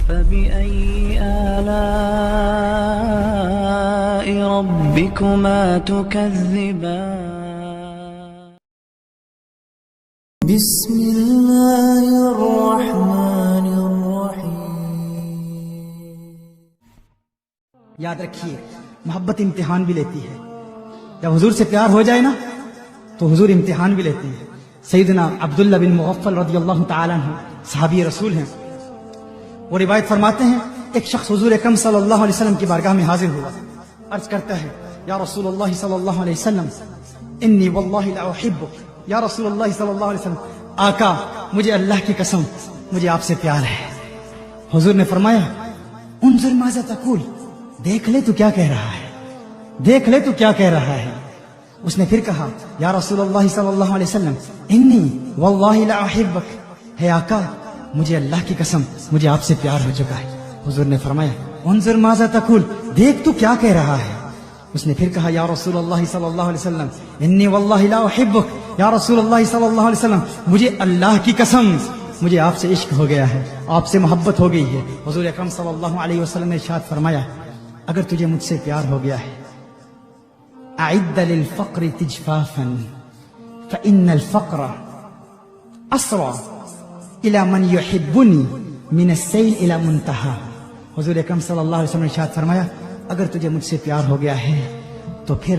فبأي آلاء ربكما تكذبان بسم الله الرحمن الرحيم. یاد رکھیے محبت امتحان بھی لیتی ہے. جب حضور سے پیار ہو جائے نا تو حضور امتحان بھی لیتے ہیں. سیدنا عبداللہ بن مغفل رضی اللہ تعالیٰ عنہ صحابی رسول ہیں. وہ روایت فرماتے ہیں ایک شخص حضور اکرم صلی اللہ علیہ وسلم کی بارگاہ میں حاضر ہوا. عرض کرتا ہے یا رسول اللہ صلی اللہ علیہ وسلم انی واللہ لا احبک. یا رسول اللہ صلی اللہ علیہ وسلم آقا مجھے اللہ کی قسم مجھے آپ سے پیار ہے. حضور نے فرمایا انظر ماذا تقول. دیکھ لے تو کیا کہہ رہا ہے, دیکھ لے تو کیا کہہ رہا ہے. اس نے پھر کہا یا رسول اللہ صلی اللہ علیہ وسلم انی واللہ لا احبک. ہے آقا مجھے اللہ کی قسم مجھے آپ سے پیار ہو چکا ہے. حضور نے فرمایا انظر ماذا تقول. دیکھ تو کیا کہہ رہا ہے. اس نے پھر کہا یا رسول اللہ صلی اللہ علیہ وسلم انی واللہ لا احبک. یا رسول اللہ صلی اللہ علیہ وسلم مجھے اللہ کی قسم مجھے آپ سے عشق ہو گیا ہے, آپ سے محبت ہو گئی ہے. حضور اکرم صلی اللہ علیہ وسلم نے ارشاد فرمایا اگر تجھے مجھ سے پیار ہو گیا ہے اعد للفقر تجفافا فإن الفقر اسرع الى من يحبني من السيل الى منتهى. حضور اکرم صلی اللہ علیہ وسلم نے ارشاد فرمایا اگر تجھے مجھ سے پیار ہو گیا ہے تو پھر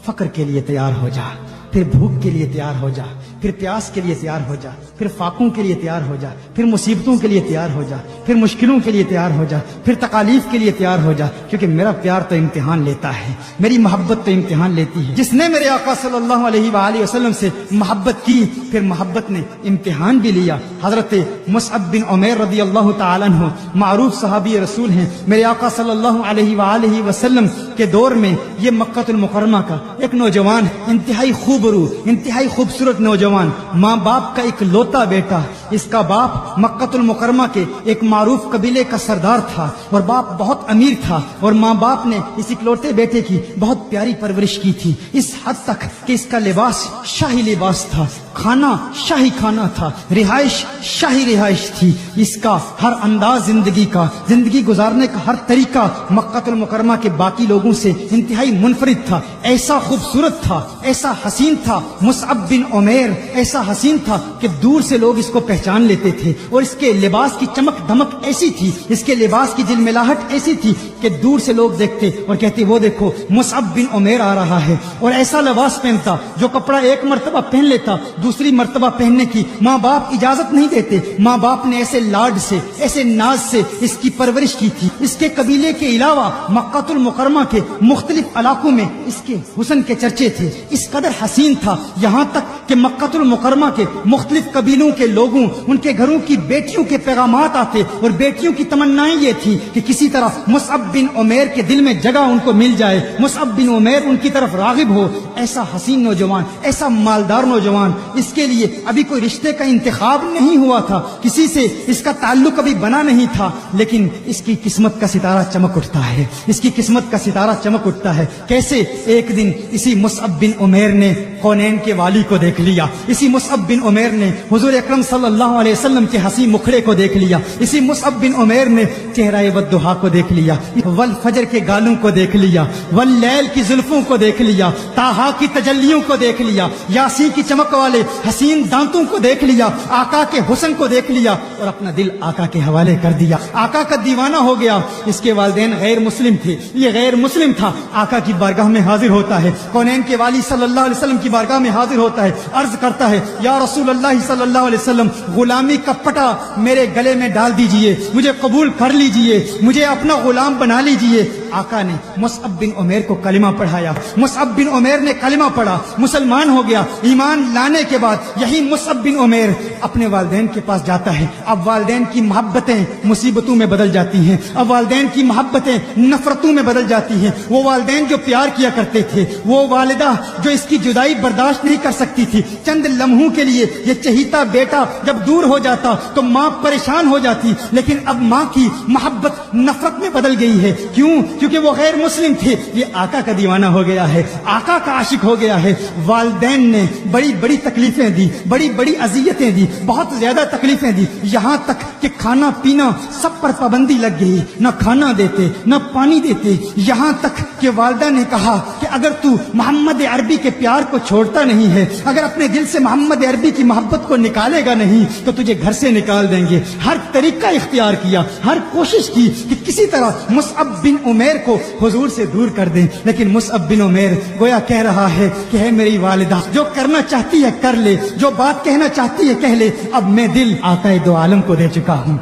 فقر کے لیے تیار ہو جا, پھر بھوک کے لیے تیار ہو جا, پھر پیاس کے لیے تیار ہو جا, پھر فاقوں کے لیے تیار ہو جا, پھر مصیبتوں کے لیے تیار ہو جا, پھر مشکلوں کے لیے تیار ہو جا, پھر تکالیف کے لیے تیار ہو جا. کیونکہ میرا پیار تو امتحان لیتا ہے, میری محبت تو امتحان لیتی ہے. جس نے میرے آقا صلی اللہ علیہ وآلہ وسلم سے محبت کی پھر محبت نے امتحان بھی لیا. حضرت مصعب بن عمیر رضی اللہ تعالیٰ عنہ معروف صحابی رسول ہیں. میرے آقا صلی اللہ علیہ وآلہ وسلم کے دور میں یہ مکہ المکرمہ کا ایک نوجوان, انتہائی خوبرو انتہائی خوبصورت نوجوان, ماں باپ کا ایک لوتا بیٹا. اس کا باپ مکہ المکرمہ کے ایک معروف قبیلے کا سردار تھا اور باپ بہت امیر تھا اور ماں باپ نے اس اکلوتے بیٹے کی بہت پیاری پرورش کی تھی, اس حد تک کہ اس کا لباس شاہی لباس تھا, کھانا شاہی کھانا تھا, رہائش شاہی رہائش تھی. اس کا ہر انداز زندگی کا, زندگی گزارنے کا ہر طریقہ مکہ المکرمہ کے باقی لوگوں سے انتہائی منفرد تھا. ایسا خوبصورت تھا, ایسا حسین تھا مصعب بن عمیر, ایسا حسین تھا کہ دور سے لوگ اس کو پہچان لیتے تھے. اور اس کے لباس کی چمک دمک ایسی تھی, اس کے لباس کی جلملاہٹ ایسی تھی کہ دور سے لوگ دیکھتے اور کہتے وہ دیکھو مصعب بن عمیر آ رہا ہے. اور ایسا لباس پہنتا جو کپڑا ایک مرتبہ پہن لیتا دوسری مرتبہ پہننے کی ماں باپ اجازت نہیں دیتے. ماں باپ نے ایسے لاڈ سے ایسے ناز سے اس کی پرورش کی تھی. اس کے قبیلے کے علاوہ مکہ المکرمہ کے مختلف علاقوں میں اس کے حسن کے چرچے تھے. اس قدر حسین تھا یہاں تک کہ مکہ المکرمہ کے مختلف قبیلوں کے لوگوں ان کے گھروں کی بیٹیوں کے پیغامات آتے اور بیٹیوں کی تمنائیں یہ تھی کہ کسی طرح مصعب بن عمیر کے دل میں جگہ ان کو مل جائے, مصعب بن عمیر ان کی طرف راغب ہو. ایسا حسین نوجوان, ایسا مالدار نوجوان, اس کے لیے ابھی کوئی رشتے کا انتخاب نہیں ہوا تھا, کسی سے اس کا تعلق ابھی بنا نہیں تھا, لیکن اس کی قسمت کا ستارہ چمک اٹھتا ہے, اس کی قسمت کا ستارہ چمک اٹھتا ہے. کیسے ایک دن اسی مصعب بن عمیر نے کونین کے والی کو دیکھ لیا, اسی مصعب بن عمیر نے حضور اکرم صلی اللہ علیہ وسلم کے حسین مکھڑے کو دیکھ لیا, اسی مصعب بن عمیر نے چہرہ والضحیٰ کو دیکھ لیا, والفجر کے گالوں کو دیکھ لیا, واللیل کی زلفوں کو دیکھ لیا, طٰہٰ کی تجلیوں کو دیکھ لیا, یاسین کی چمک والے حسین دانتوں کو دیکھ لیا, آقا کے حسن کو دیکھ لیا اور اپنا دل آقا کے حوالے کر دیا. آقا کا دیوانہ ہو گیا. اس کے والدین غیر مسلم تھے, یہ غیر مسلم تھا. آقا کی بارگاہ میں حاضر ہوتا ہے, کونین کے والی صلی اللہ علیہ وسلم کی بارگاہ میں حاضر ہوتا ہے, عرض کرتا ہے یا رسول اللہ صلی اللہ علیہ وسلم غلامی کا پٹا میرے گلے میں ڈال دیجئے, مجھے قبول کر لیجئے, مجھے اپنا غلام بنا لیجئے. آقا نے مصعب بن عمیر کو کلمہ پڑھایا, مصعب بن عمیر نے کلمہ پڑھا, مسلمان ہو گیا. ایمان لانے کے بعد یہی مصعب بن عمیر اپنے والدین کے پاس جاتا ہے. اب والدین کی محبتیں مصیبتوں میں بدل جاتی ہیں, اب والدین کی محبتیں نفرتوں میں بدل جاتی ہیں. وہ والدین جو پیار کیا کرتے تھے, وہ والدہ جو اس کی جدائی برداشت نہیں کر سکتی تھی, چند لمحوں کے لیے یہ چہیتا بیٹا جب دور ہو جاتا تو ماں پریشان ہو جاتی. لیکن اب ماں کی محبت نفرت میں بدل گئی ہے. کیوں؟ کیونکہ وہ غیر مسلم تھے، یہ آقا کا دیوانہ ہو گیا ہے، آقا کا عاشق ہو گیا ہے۔ والدین نے بڑی بڑی تکلیفیں دی، بڑی بڑی اذیتیں دی، بہت زیادہ تکلیفیں دی، یہاں تک کہ کھانا پینا سب پر پابندی لگ گئی، نہ کھانا دیتے نہ پانی دیتے، یہاں تک کہ والدہ نے کہا کہ اگر تو محمد عربی کے پیار کو چھوڑتا نہیں ہے، اگر اپنے دل سے محمد عربی کی محبت کو نکالے گا نہیں تو تجھے گھر سے نکال دیں گے۔ ہر طریقہ اختیار کیا، ہر کوشش کی کہ کسی طرح مصعب بن عمیر کو حضور سے دور کر دیں، لیکن مصعب بن عمیر گویا کہہ رہا ہے کہ ہے میری والدہ، جو کرنا چاہتی ہے کر لے، جو بات کہنا چاہتی ہے کہہ لے، اب میں دل آقا دو عالم کو دے چکا ہوں،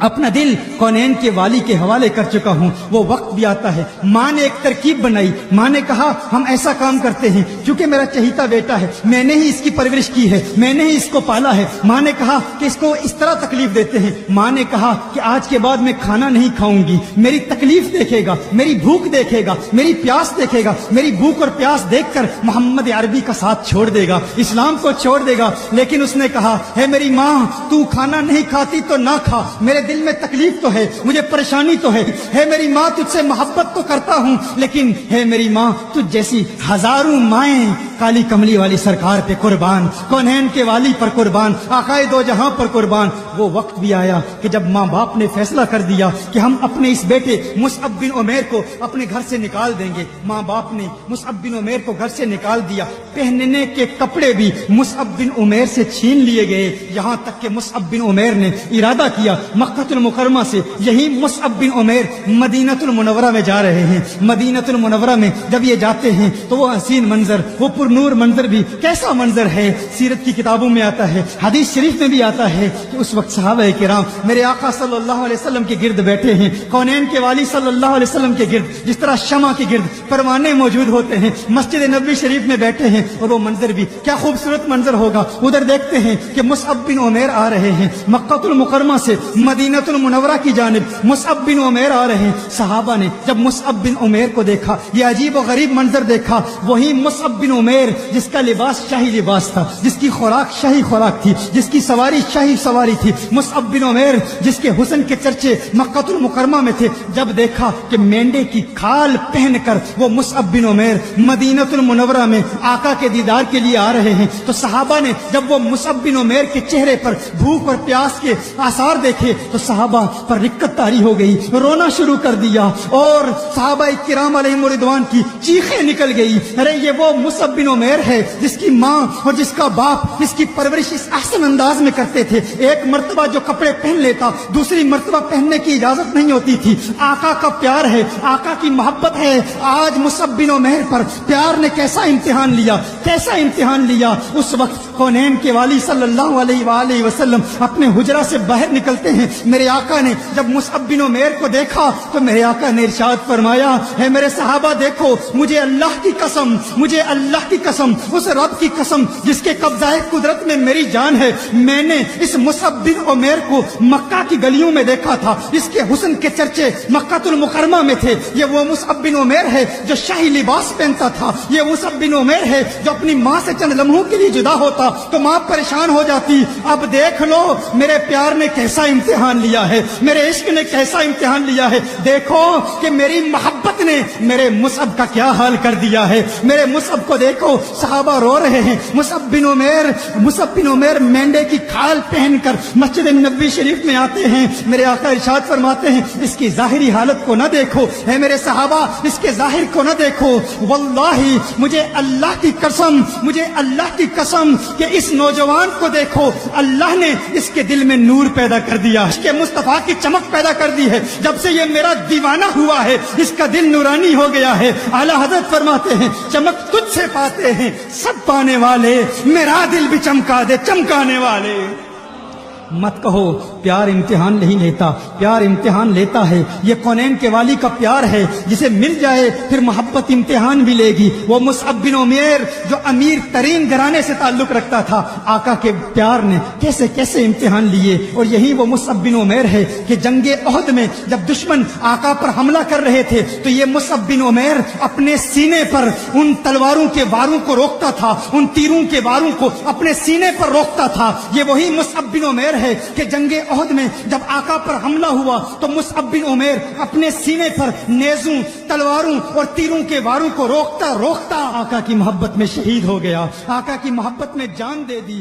اپنا دل کونین کے والی کے حوالے کر چکا ہوں۔ وہ وقت بھی آتا ہے، ماں نے ایک ترکیب بنائی، ماں نے کہا ہم ایسا کام کرتے ہیں، چونکہ میرا چہیتا بیٹا ہے، میں نے ہی اس کی پرورش کی ہے، میں نے ہی اس کو پالا ہے، ماں نے کہا کہ اس کو اس طرح تکلیف دیتے ہیں، ماں نے کہا کہ آج کے بعد میں کھانا نہیں کھاؤں گی، میری تکلیف دیکھے گا، میری بھوک دیکھے گا، میری پیاس دیکھے گا، میری بھوک اور پیاس دیکھ کر محمد عربی کا ساتھ چھوڑ دے گا، اسلام کو چھوڑ دے گا۔ لیکن اس نے کہا ہے میری ماں، تو کھانا نہیں کھاتی تو نہ کھا، میرے دل میں تکلیف تو ہے، مجھے پریشانی تو ہے میری ماں، تجھ سے محبت تو کرتا ہوں، لیکن ہے میری ماں، تجھ جیسی ہزاروں مائیں کالی کملی والی سرکار پہ قربان، کونین کے والی پر قربان، آقائے دو جہاں پر قربان۔ وہ وقت بھی آیا کہ جب ماں باپ نے فیصلہ کر دیا کہ ہم اپنے اس بیٹے مصعب بن عمیر کو اپنے گھر سے نکال دیں گے، ماں باپ نے مصعب بن عمیر کو گھر سے نکال دیا، پہننے کے کپڑے بھی مصعب بن عمیر سے چھین لیے گئے، یہاں تک کہ مصعب بن عمیر نے ارادہ کیا مکہ المکرمہ سے یہی مصعب بن عمیر مدینہ المنورہ میں جا رہے ہیں۔ مدینہ المنورہ میں جب یہ جاتے ہیں تو وہ حسین منظر، وہ پرنور منظر بھی کیسا منظر ہے، سیرت کی کتابوں میں آتا ہے، حدیث شریف میں بھی آتا ہے کہ اس وقت صحابہ کرام میرے آقا صلی اللہ علیہ وسلم کے گرد بیٹھے ہیں، کونین کے والی صلی اللہ علیہ وسلم کے گرد جس طرح شمع کے گرد پروانے موجود ہوتے ہیں، مسجد نبوی شریف میں بیٹھے ہیں، اور وہ منظر بھی کیا خوبصورت منظر ہوگا۔ ادھر دیکھتے ہیں کہ مصعب بن عمیر آ رہے ہیں، مکہ المکرمہ سے مدینہ المنورہ کی جانب مصعب بن عمیر آ رہے ہیں۔ صحابہ نے جب مصعب بن عمیر کو دیکھا، یہ عجیب و غریب منظر دیکھا، وہی مصعب بن عمیر جس کا لباس شاہی لباس تھا، جس کی خوراک شاہی خوراک تھی، جس کی سواری شاہی سواری تھی، مصعب بن عمیر جس کے حسن کے چرچے مکہ المکرمہ میں تھے، جب دیکھا کہ مینڈے کی کھال پہن کر وہ مصعب بن عمیر مدینہ المنورہ میں آقا کے دیدار کے لیے آ رہے ہیں، تو صحابہ نے جب وہ مصعب بن عمیر کے چہرے پر بھوک اور پیاس کے آثار دیکھے تو صحابہ پر رکت طاری ہو گئی، رونا شروع کر دیا، اور صحابہ کرام علیہم رضوان کی چیخیں نکل گئی، ارے یہ وہ مصعب بن عمیر ہے جس کی ماں اور جس کا باپ جس کی پرورش اس احسن انداز میں کرتے تھے، ایک مرتبہ جو کپڑے پہن لیتا دوسری مرتبہ پہننے کی اجازت نہیں ہوتی تھی، آقا کا پیار ہے، آقا کی محبت ہے، آج مصعب بن عمیر پر پیار نے کیسا امتحان لیا، کیسا امتحان لیا۔ اس وقت کونین کے والی صلی اللہ علیہ وآلہ وسلم اپنے حجرہ سے باہر نکلتے ہیں، میرے آقا نے جب مصعب بن عمیر کو دیکھا تو میرے آقا نے ارشاد فرمایا ہے میرے صحابہ دیکھو، مجھے اللہ کی قسم، مجھے اللہ کی قسم، اس رب کی قسم جس کے قبضہ قدرت میں میری جان ہے، میں نے اس مصعب بن عمیر کو مکہ کی گلیوں میں دیکھا تھا، اس کے حسن کے چرچے مکہ المکرمہ میں تھے، یہ وہ مصعب بن عمیر ہے جو شاہی لباس پہنتا تھا، یہ مصعب بن عمیر ہے جو اپنی ماں سے چند لمحوں کے لیے جدا ہوتا تو ماں پریشان ہو جاتی، اب دیکھ لو میرے پیار نے کیسا امتحان لیا ہے، میرے عشق نے کیسا امتحان لیا ہے، دیکھو کہ میری محبت نے میرے مصعب کا کیا حال کر دیا ہے، میرے مصعب کو دیکھو، صحابہ رو رہے ہیں، مصعب بن عمیر مینڈے کی کھال پہن کر مسجد نبوی شریف میں آتے ہیں، میرے آقا ارشاد فرماتے ہیں اس کی ظاہری حالت کو نہ دیکھو، اے میرے صحابہ اس کے ظاہر کو نہ دیکھو، واللہ مجھے اللہ کی قسم، مجھے اللہ کی قسم کہ اس نوجوان کو دیکھو، اللہ نے اس کے دل میں نور پیدا کر دیا، اس کے مصطفیٰ کی چمک پیدا کر دی ہے، جب سے یہ میرا دیوانہ ہوا ہے اس کا دل نورانی ہو گیا ہے۔ اعلیٰ حضرت فرماتے ہیں چمک تجھ سے پاتے ہیں سب پانے والے، میرا دل بھی چمکا دے چمکانے والے۔ مت کہو پیار امتحان نہیں لیتا، پیار امتحان لیتا ہے، یہ کونین کے والی کا پیار ہے، جسے مل جائے پھر محبت محبت امتحان بھی لے گی. وہ مصعب بن عمیر جو امیر ترین گھرانے سے تعلق رکھتا تھا, آقا کے پیار نے کیسے کیسے امتحان لیے. اور یہی وہ مصعب بن عمیر ہے کہ جنگ احد میں جب دشمن آقا پر حملہ کر رہے تھے تو یہ مصعب بن عمیر اپنے سینے پر ان تلواروں کے واروں کو روکتا تھا, ان تیروں کے واروں کو اپنے سینے پر روکتا تھا. یہ وہی مصعب بن عمیر ہے کہ جنگ احد میں جب آقا پر حملہ ہوا تو مصعب بن عمیر اپنے سینے پر نیزوں, تلواروں اور تیروں کے واروں کو روکتا روکتا آقا کی محبت میں شہید ہو گیا, آقا کی محبت میں جان دے دی.